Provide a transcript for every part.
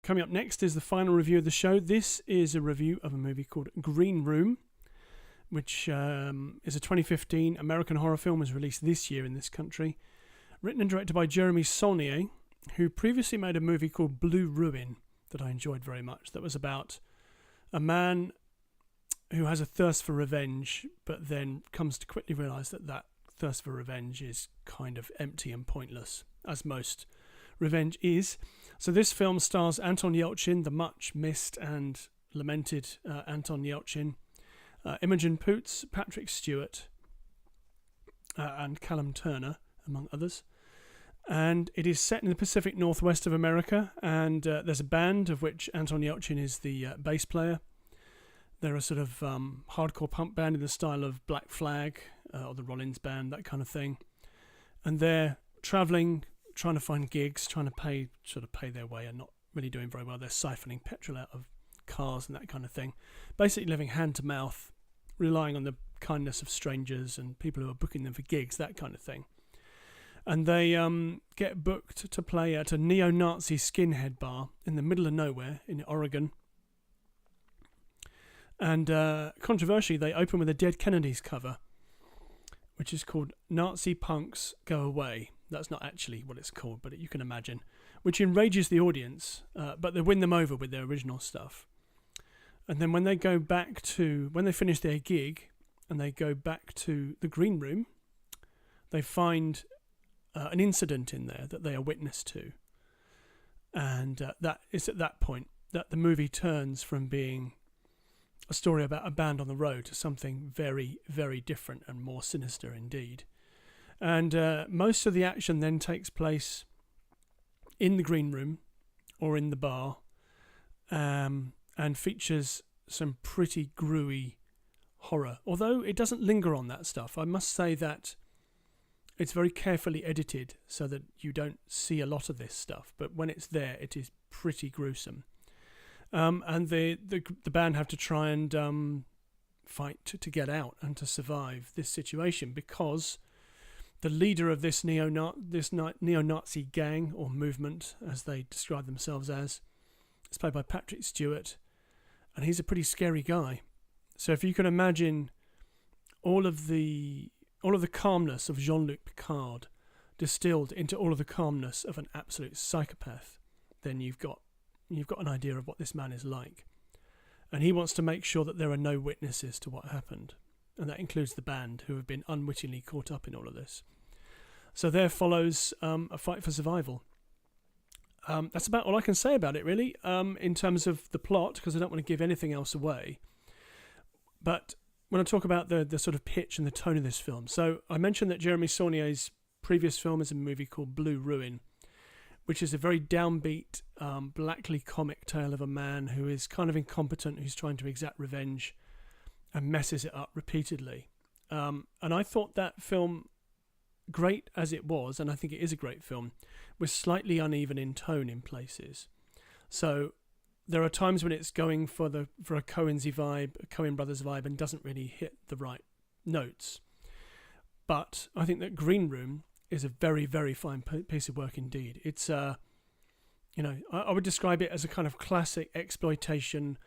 Coming up next is the final review of the show. This is a review of a movie called Green Room, which is a 2015 American horror film, was released this year in this country. Written and directed by Jeremy Saulnier, who previously made a movie called Blue Ruin that I enjoyed very much. That was about a man who has a thirst for revenge, but then comes to quickly realise that that thirst for revenge is kind of empty and pointless, as most revenge is. So this film stars Anton Yelchin, the much missed and lamented Anton Yelchin, Imogen Poots, Patrick Stewart, and Callum Turner, among others. And it is set in the Pacific Northwest of America, and there's a band of which Anton Yelchin is the bass player. They're a sort of hardcore punk band in the style of Black Flag or the Rollins Band, that kind of thing. And they're travelling, trying to find gigs, trying to pay their way, and not really doing very well. They're siphoning petrol out of cars and that kind of thing. Basically living hand to mouth, relying on the kindness of strangers and people who are booking them for gigs, that kind of thing. And they get booked to play at a neo-Nazi skinhead bar in the middle of nowhere in Oregon. And controversially, they open with a Dead Kennedys cover, which is called Nazi Punks Go Away. That's not actually what it's called, but you can imagine. Which enrages the audience, but they win them over with their original stuff. And then when they finish their gig and they go back to the green room, they find an incident in there that they are witness to. And that is at that point that the movie turns from being a story about a band on the road to something very, very different and more sinister indeed. And most of the action then takes place in the green room or in the bar, and features some pretty gruey horror. Although it doesn't linger on that stuff, I must say that it's very carefully edited so that you don't see a lot of this stuff. But when it's there, it is pretty gruesome. And the band have to try and fight to get out and to survive this situation, because the leader of this neo-Nazi gang or movement, as they describe themselves as, is played by Patrick Stewart, and he's a pretty scary guy. So if you can imagine all of the calmness of Jean-Luc Picard distilled into all of the calmness of an absolute psychopath, then you've got an idea of what this man is like. And he wants to make sure that there are no witnesses to what happened. And that includes the band, who have been unwittingly caught up in all of this. So there follows a fight for survival. That's about all I can say about it, really, in terms of the plot, because I don't want to give anything else away. But when I talk about the sort of pitch and the tone of this film, so I mentioned that Jeremy Saulnier's previous film is a movie called Blue Ruin, which is a very downbeat, blackly comic tale of a man who is kind of incompetent, who's trying to exact revenge and messes it up repeatedly. And I thought that film, great as it was, and I think it is a great film, was slightly uneven in tone in places. So there are times when it's going for a Coen-y vibe, a Coen Brothers vibe, and doesn't really hit the right notes. But I think that Green Room is a very, very fine piece of work indeed. It's I would describe it as a kind of classic exploitation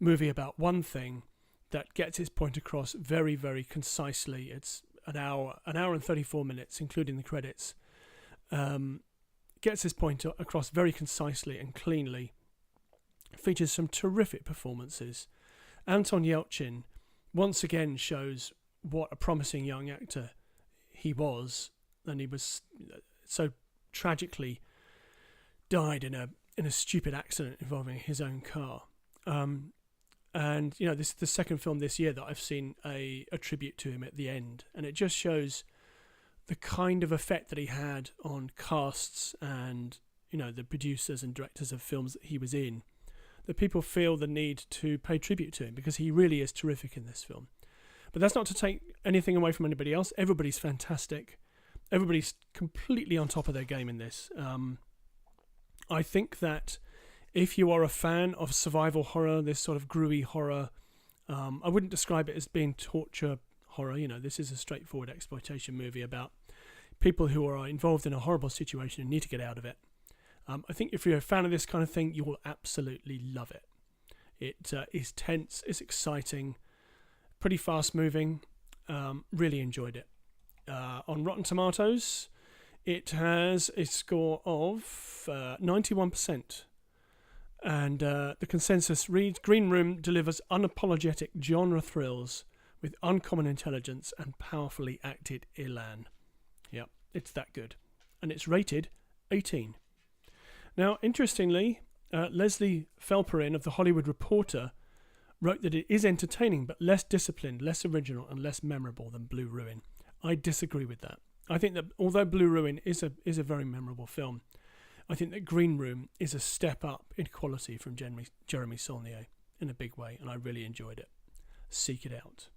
movie about one thing that gets its point across very, very concisely. It's an hour and 34 minutes, including the credits. Gets its point across very concisely and cleanly. Features some terrific performances. Anton Yelchin once again shows what a promising young actor he was, and he was so tragically died in a stupid accident involving his own car. And this is the second film this year that I've seen a tribute to him at the end, and it just shows the kind of effect that he had on casts and the producers and directors of films that he was in, that people feel the need to pay tribute to him, because he really is terrific in this film. But that's not to take anything away from anybody else. Everybody's fantastic. Everybody's completely on top of their game in this. I think that if you are a fan of survival horror, this sort of gruey horror, I wouldn't describe it as being torture horror. This is a straightforward exploitation movie about people who are involved in a horrible situation and need to get out of it. I think if you're a fan of this kind of thing, you will absolutely love it. It is tense, it's exciting, pretty fast moving. Really enjoyed it. On Rotten Tomatoes, it has a score of 91%. And the consensus reads, Green Room delivers unapologetic genre thrills with uncommon intelligence and powerfully acted elan. Yep, it's that good. And it's rated 18. Now, interestingly, Leslie Felperin of The Hollywood Reporter wrote that it is entertaining but less disciplined, less original and less memorable than Blue Ruin. I disagree with that. I think that although Blue Ruin is a very memorable film, I think that Green Room is a step up in quality from Jeremy Saulnier in a big way, and I really enjoyed it. Seek it out.